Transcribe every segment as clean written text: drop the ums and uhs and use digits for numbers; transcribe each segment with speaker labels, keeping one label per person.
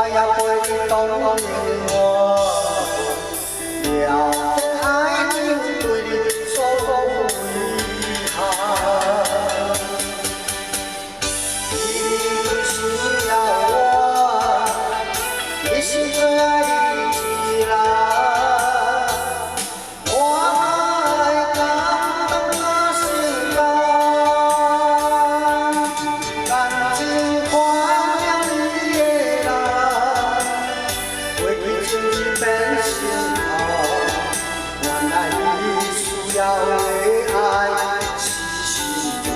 Speaker 1: 我也袂当永远了解爱情对你所遗憾。你需要我，你是最爱的一人。我爱感动我心肝，感情换了你的人，过去情绪变心痛，原来你需要的爱是心痛。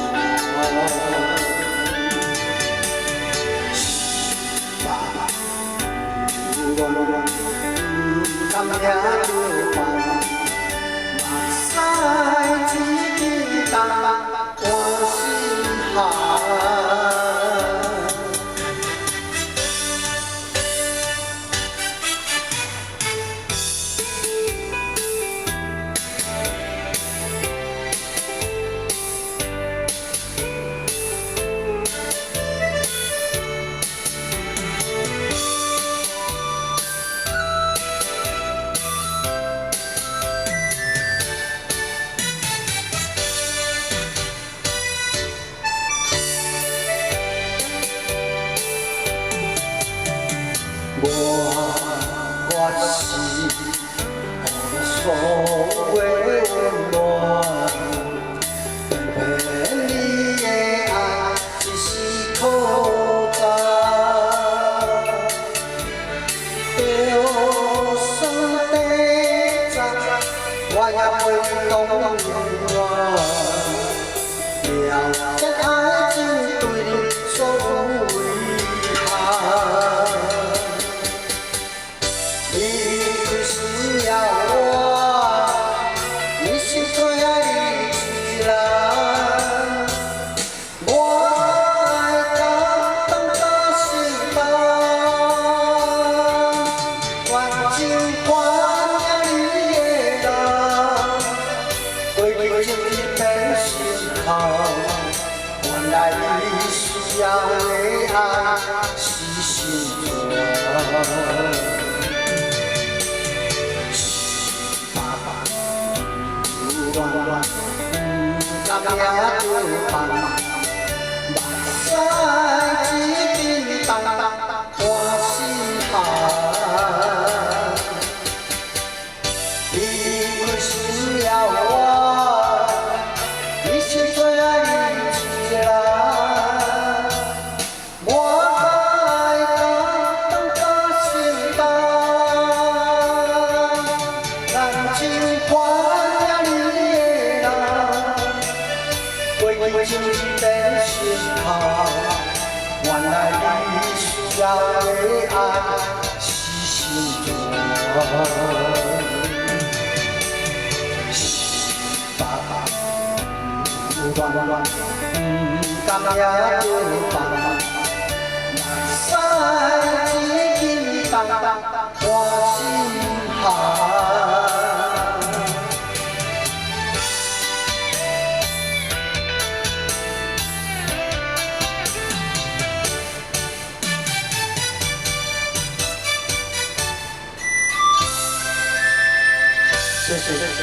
Speaker 1: 甘听着烦，目屎一滴答换心寒。我是予所谓温暖，骗你的爱只是口罩，就算地震，我也袂当永远了解爱情对你所遗憾。你需要我，你是最爱的一人。我爱感动到心肝，感情换了你的人，过去情变心痛。原来你需要的爱是心酸。甘听着烦，目屎一滴答换心寒。你需要我，你是最爱的一人。我爱感动到心肝，感情换了你。过去变心痛，原来你需要的爱是心酸。甘听着烦，目屎一滴答换心寒。谢谢。